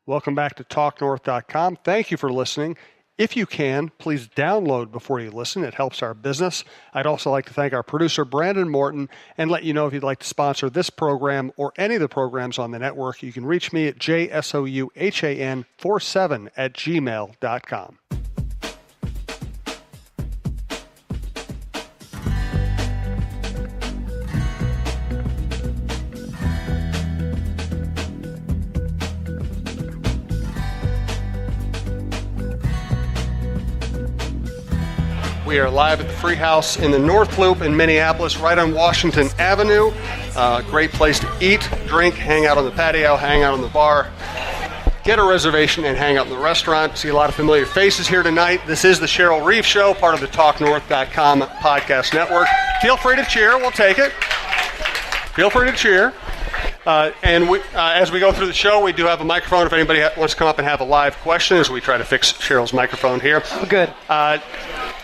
Welcome back to talknorth.com. Thank you for listening. If you can, please download before you listen. It helps our business. I'd also like to thank our producer, Brandon Morton, and let you know if you'd like to sponsor this program or any of the programs on the network, you can reach me at jsouhan47@gmail.com. We are live at the Freehouse in the North Loop in Minneapolis, right on Washington Avenue. Great place to eat, drink, hang out on the patio, hang out on the bar, get a reservation, and hang out in the restaurant. See a lot of familiar faces here tonight. This is the Cheryl Reeve Show, part of the talknorth.com podcast network. Feel free to cheer. We'll take it. Feel free to cheer. As we go through the show, we do have a microphone if anybody wants to come up and have a live question as we try to fix Cheryl's microphone here. Good.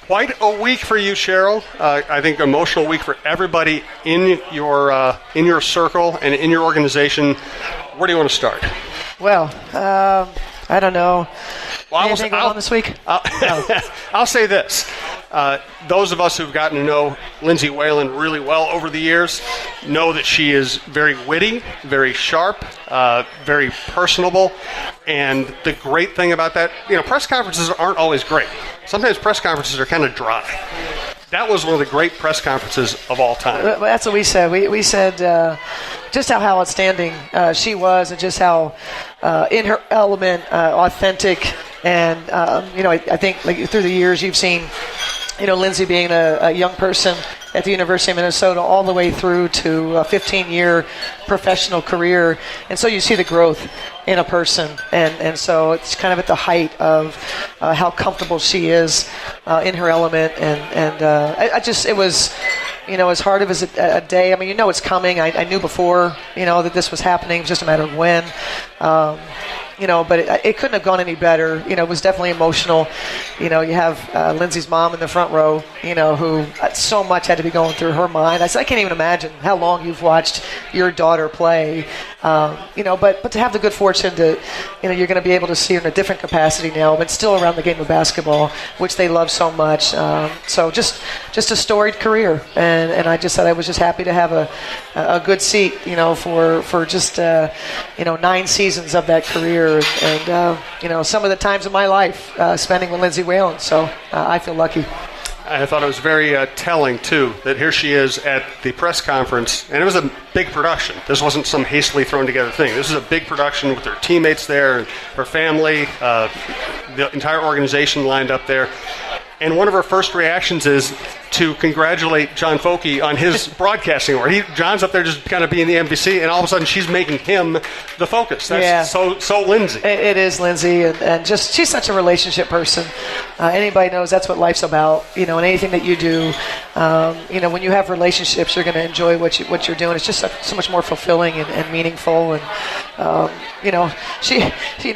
Quite a week for you, Cheryl. I think emotional week for everybody in your circle and in your organization. Where do you want to start? Well, I don't know. Well, anything going on this week? I'll say this. Those of us who've gotten to know Lindsay Whalen really well over the years know that she is very witty, very sharp, very personable. And the great thing about that, press conferences aren't always great. Sometimes press conferences are kind of dry. That was one of the great press conferences of all time. That's what we said. We said just how outstanding she was, and just how in her element, authentic. And, I think through the years you've seen, Lindsay being a young person at the University of Minnesota all the way through to a 15-year professional career. And so you see the growth in a person. And so it's kind of at the height of how comfortable she is in her element. And it was, as hard as a day. I mean, it's coming. I knew before, that this was happening. It was just a matter of when. But it couldn't have gone any better. It was definitely emotional. You have Lindsay's mom in the front row, who so much had to be going through her mind. I said, I can't even imagine how long you've watched your daughter play. But to have the good fortune to, you're going to be able to see her in a different capacity now, but still around the game of basketball, which they love so much. So just a storied career. And I just said I was just happy to have a good seat, for just, 9 seasons of that career. And some of the times of my life spending with Lindsay Whalen. So I feel lucky. I thought it was very telling, too, that here she is at the press conference, and it was a big production. This wasn't some hastily thrown together thing. This is a big production with her teammates there, and her family, the entire organization lined up there. And one of her first reactions is to congratulate John Foke on his broadcasting award. John's up there just kind of being the MVC, and all of a sudden she's making him the focus. That's so Lindsay. It is Lindsay, and just she's such a relationship person. Anybody knows that's what life's about. And anything that you do, when you have relationships, you're going to enjoy what you're doing. It's just so much more fulfilling and meaningful. And she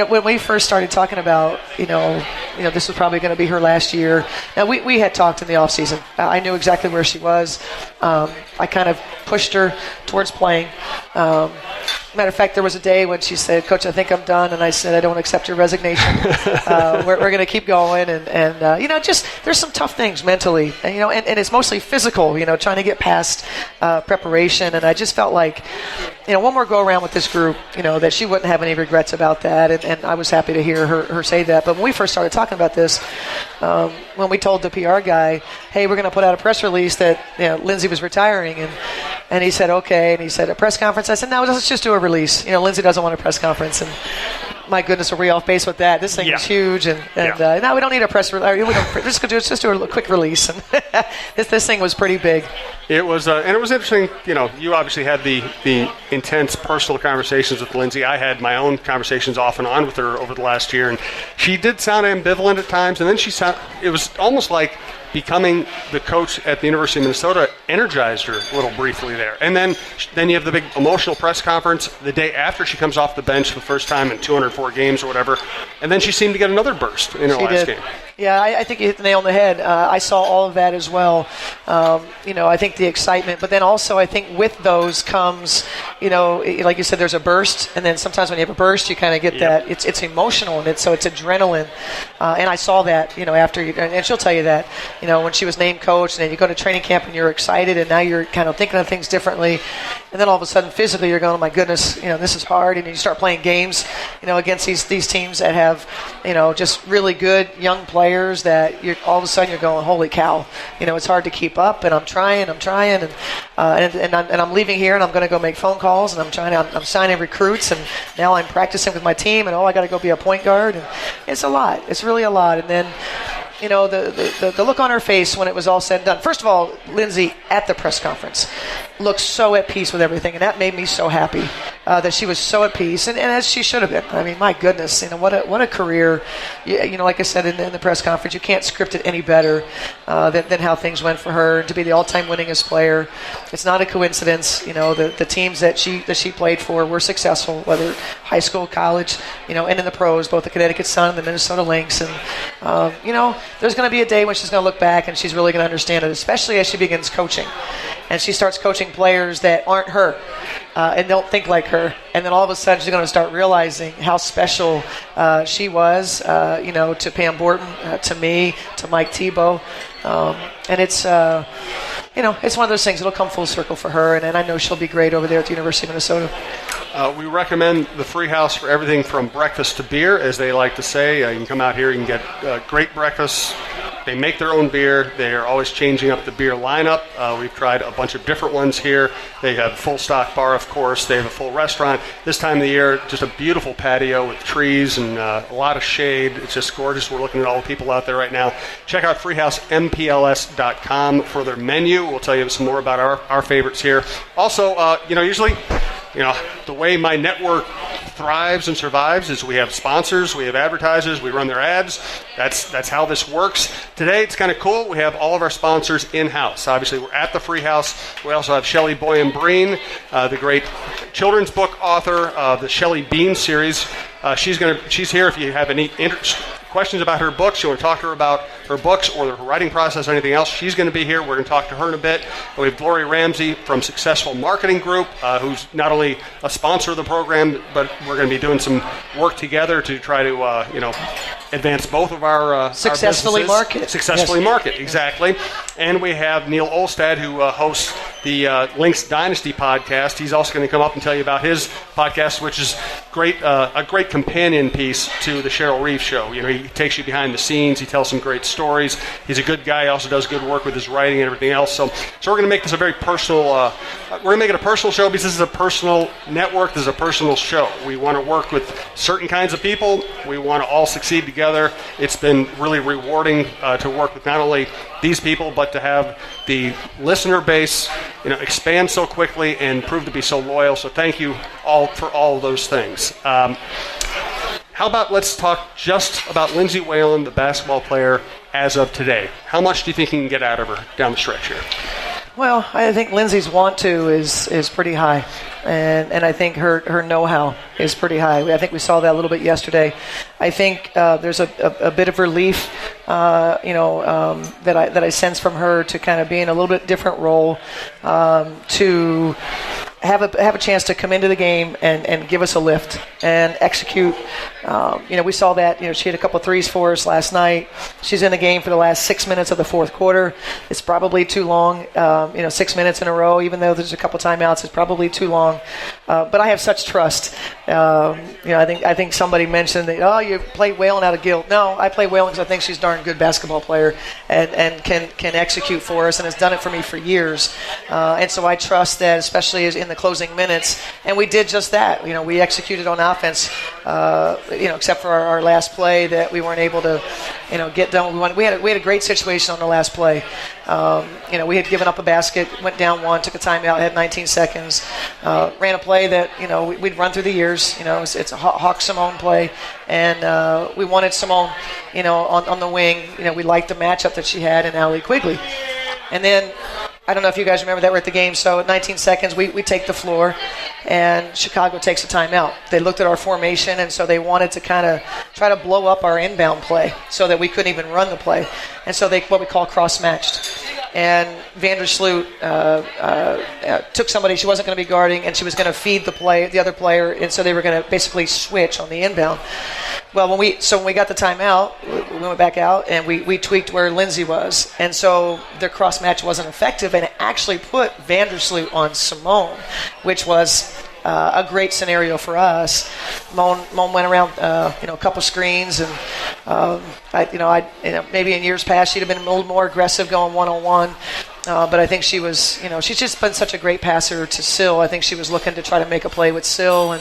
when we first started talking about this was probably going to be her last year. Now we had talked in the off season. I knew exactly where she was. I kind of pushed her towards playing. Matter of fact, there was a day when she said, "Coach, I think I'm done," and I said, "I don't accept your resignation. We're going to keep going." And just there's some tough things mentally, and it's mostly physical. Trying to get past preparation, and I just felt like, one more go around with this group, that she wouldn't have any regrets about that, and I was happy to hear her say that. But when we first started talking about this, when we told the PR guy, "Hey, we're going to put out a press release that Lindsay was retiring," and he said, "Okay," and he said, "A press conference?" I said, "No, let's just do a release. Lindsay doesn't want a press conference." And my goodness, are we off base with that? This thing is huge, and no, we don't need a press release. We're just do a quick release. And this thing was pretty big. It was, and it was interesting. You obviously had the intense personal conversations with Lindsay. I had my own conversations off and on with her over the last year, and she did sound ambivalent at times. And then it was almost like becoming the coach at the University of Minnesota energized her a little briefly there. And then you have the big emotional press conference the day after she comes off the bench for the first time in 204 games or whatever. And then she seemed to get another burst in her last game. Yeah, I think you hit the nail on the head. I saw all of that as well. I think the excitement, but then also I think with those comes, like you said, there's a burst, and then sometimes when you have a burst, you kind of get that. It's emotional, and it's adrenaline. And I saw that, after you, and she'll tell you that, when she was named coach, and then you go to training camp and you're excited, and now you're kind of thinking of things differently, and then all of a sudden physically you're going, oh my goodness, this is hard, and you start playing games, against these teams that have, just really good young players that you're all of a sudden you're going, holy cow, it's hard to keep up, and I'm trying, and I'm leaving here, and I'm going to go make phone calls, and I'm signing recruits, and now I'm practicing with my team, and I got to go be a point guard, and it's a lot. It's really a lot, and then. The look on her face when it was all said and done. First of all, Lindsay at the press conference looked so at peace with everything, and that made me so happy that she was so at peace, and as she should have been. I mean, my goodness, what a career. Like I said in the press conference, you can't script it any better than how things went for her. To be the all-time winningest player, it's not a coincidence. The teams that she played for were successful, whether high school, college, and in the pros, both the Connecticut Sun and the Minnesota Lynx, and there's going to be a day when she's going to look back and she's really going to understand it, especially as she begins coaching. And she starts coaching players that aren't her and don't think like her. And then all of a sudden she's going to start realizing how special she was, to Pam Borton, to me, to Mike Tebow. And it's, it's one of those things. It'll come full circle for her. And I know she'll be great over there at the University of Minnesota. We recommend the Freehouse for everything from breakfast to beer, as they like to say. You can come out here, you can get great breakfast. They make their own beer. They are always changing up the beer lineup. We've tried a bunch of different ones here. They have a full stock bar, of course. They have a full restaurant. This time of the year, just a beautiful patio with trees and a lot of shade. It's just gorgeous. We're looking at all the people out there right now. Check out freehousempls.com for their menu. We'll tell you some more about our favorites here. Also, usually, the way my network thrives and survives is we have sponsors, we have advertisers, we run their ads. That's how this works. Today it's kind of cool. We have all of our sponsors in-house. Obviously, we're at the Freehouse. We also have Shelly Boyan-Breen, the great children's book author of the Shelly Bean series. She's here if you have any questions about her books, you want to talk to her about her books or her writing process or anything else, she's going to be here. We're going to talk to her in a bit. And we have Gloria Ramsey from Successful Marketing Group, who's not only a sponsor of the program, but we're going to be doing some work together to try to, advance both of our Successfully our market. Successfully market, exactly. And we have Neil Olstad, who hosts the Lynx Dynasty Podcast. He's also going to come up and tell you about his podcast, which is a great companion piece to the Cheryl Reeve Show. He takes you behind the scenes. He tells some great stories. He's a good guy. He also does good work with his writing and everything else. So we're going to make this a very personal. We're going to make it a personal show because this is a personal network. This is a personal show. We want to work with certain kinds of people. We want to all succeed together. It's been really rewarding to work with not only these people, but to have the listener base, expand so quickly and prove to be so loyal. So thank you all for all of those things. How about let's talk just about Lindsay Whalen, the basketball player, as of today. How much do you think you can get out of her down the stretch here? Well, I think Lindsay's want to is pretty high, and I think her know-how is pretty high. I think we saw that a little bit yesterday. I think there's a bit of relief, that I sense from her to kind of be in a little bit different role, to have a chance to come into the game and give us a lift and execute. We saw that. She had a couple threes for us last night. She's in the game for the last 6 minutes of the fourth quarter. It's probably too long. 6 minutes in a row, even though there's a couple timeouts, it's probably too long. But I have such trust. I think somebody mentioned that. Oh, you play Whalen out of guilt. No, I play Whalen because I think she's a darn good basketball player and can execute for us and has done it for me for years. And so I trust that, especially in the closing minutes. And we did just that. We executed on offense. Except for our last play that we weren't able to, get done. We had a great situation on the last play. We had given up a basket, went down one, took a timeout, had 19 seconds, ran a play that we'd run through the years. It's a Hawk Simone play, and we wanted Simone, on the wing. We liked the matchup that she had in Allie Quigley, and then I don't know if you guys remember that we're at the game. So at 19 seconds, we take the floor, and Chicago takes a timeout. They looked at our formation, and so they wanted to kind of try to blow up our inbound play so that we couldn't even run the play. And so they what we call cross-matched. And Vandersloot took somebody she wasn't going to be guarding, and she was going to feed the other player, and so they were going to basically switch on the inbound. Well, when we got the timeout, we went back out and we tweaked where Lindsay was, and so their cross match wasn't effective, and it actually put Vandersloot on Simone, which was a great scenario for us. Mon went around, a couple screens, and maybe in years past she'd have been a little more aggressive going one-on-one. But I think she was, she's just been such a great passer to Syl. I think she was looking to try to make a play with Syl, and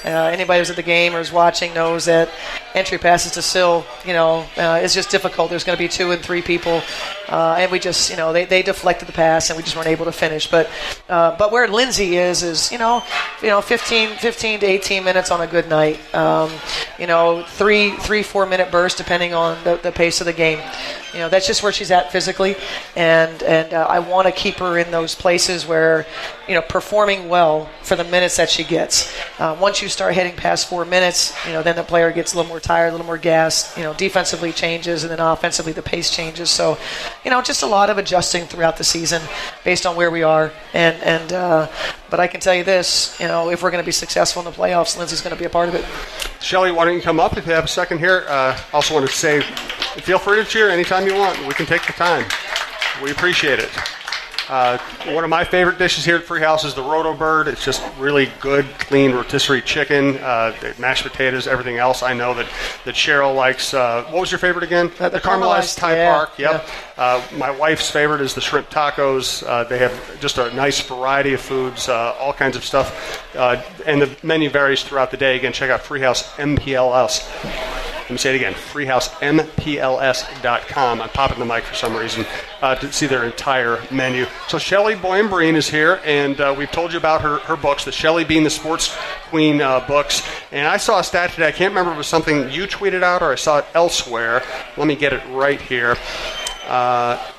anybody who's at the game or is watching knows that entry passes to Syl, is just difficult. There's going to be 2 and 3 people, and we just, they deflected the pass, and we just weren't able to finish. But where Lindsay is 15 to 18 minutes on a good night. 3-4 minute bursts depending on the pace of the game. That's just where she's at physically, and I want to keep her in those places where, performing well for the minutes that she gets. Once you start heading past 4 minutes, then the player gets a little more tired, a little more gassed. Defensively changes, and then offensively the pace changes. So, just a lot of adjusting throughout the season based on where we are. But I can tell you this, if we're going to be successful in the playoffs, Lindsay's going to be a part of it. Shelly, why don't you come up if you have a second here? Also want to say, feel free to cheer anytime you want. We can take the time. We appreciate it. One of my favorite dishes here at Freehouse is the Roto Bird. It's just really good, clean rotisserie chicken, mashed potatoes, everything else. I know that Cheryl likes. What was your favorite again? The caramelized Thai park. Yep. Yeah. My wife's favorite is the shrimp tacos. They have just a nice variety of foods, all kinds of stuff, and the menu varies throughout the day. Again, check out Freehouse MPLS. Let me say it again, freehousempls.com. I'm popping the mic for some reason to see their entire menu. So Shelly Boyne-Breen is here, and we've told you about her books, the Shelly Being the Sports Queen books. And I saw a stat today. I can't remember if it was something you tweeted out or I saw it elsewhere. Let me get it right here.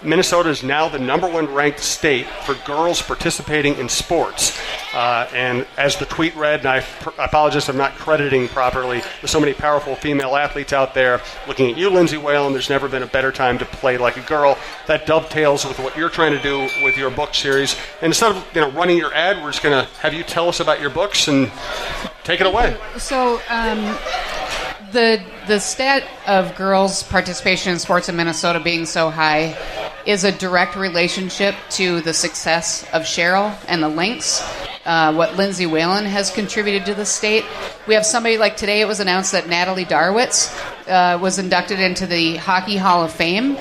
Minnesota is now the #1 ranked state for girls participating in sports. And as the tweet read, and I apologize if I'm not crediting properly, there's so many powerful female athletes out there. Looking at you, Lindsay Whalen, there's never been a better time to play like a girl. That dovetails with what you're trying to do with your book series. And instead of running your ad, we're just going to have you tell us about your books and take it away. So the stat of girls' participation in sports in Minnesota being so high is a direct relationship to the success of Cheryl and the Lynx, what Lindsay Whalen has contributed to the state. We have somebody like today, it was announced that Natalie Darwitz was inducted into the Hockey Hall of Fame.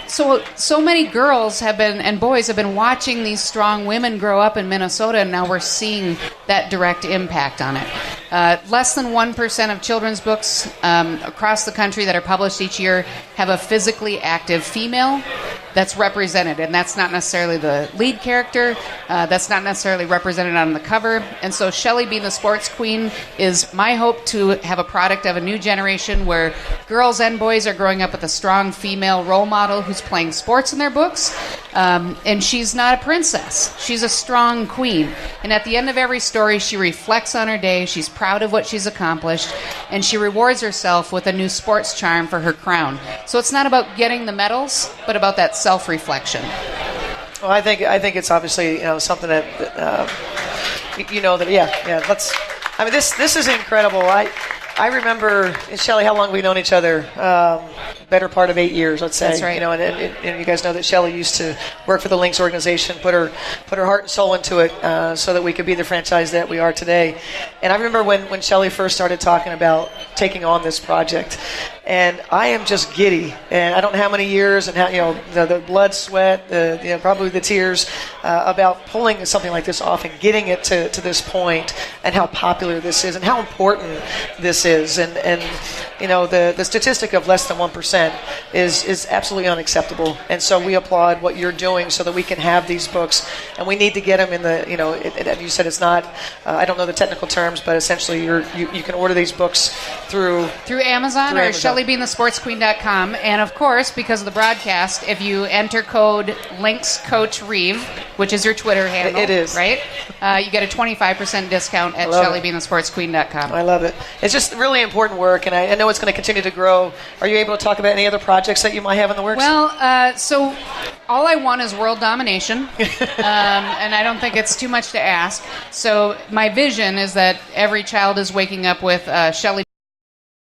So many girls have been, and boys have been watching these strong women grow up in Minnesota, and now we're seeing that direct impact on it. Less than 1% of children's books across the country that are published each year have a physically active female that's represented, and that's not necessarily the lead character. That's not necessarily represented on the cover. And so Shelly Being the Sports Queen is my hope to have a product of a new generation where girls and boys are growing up with a strong female role model who's playing sports in their books. And she's not a princess. She's a strong queen. And at the end of every story, she reflects on her day. She's proud of what she's accomplished. And she rewards herself with a new sports charm for her crown. So it's not about getting the medals, but about that self-reflection. Well, I think it's obviously something that Let's. I mean, this is incredible. I remember, Shelly, how long have we known each other? Better part of 8 years, let's say. That's right. And you guys know that Shelly used to work for the Lynx organization, put her heart and soul into it, so that we could be the franchise that we are today. And I remember when Shelly first started talking about taking on this project, and I am just giddy. And I don't know how many years and how the blood, sweat, probably the tears about pulling something like this off and getting it to this point, and how popular this is and how important this is. And the statistic of less than 1% is absolutely unacceptable. And so we applaud what you're doing so that we can have these books, and we need to get them in the, you said it's not, I don't know the technical terms, but essentially you can order these books through Amazon or ShellyBeingTheSportsQueen.com. And of course, because of the broadcast, if you enter code LynxCoachReeve, which is your Twitter handle, it is, right? You get a 25% discount at ShellyBeingTheSportsQueen.com. I love it. It's just really important work, and I know it's going to continue to grow. Are you able to talk about any other projects that you might have in the works? Well, so all I want is world domination, and I don't think it's too much to ask. So my vision is that every child is waking up with Shelly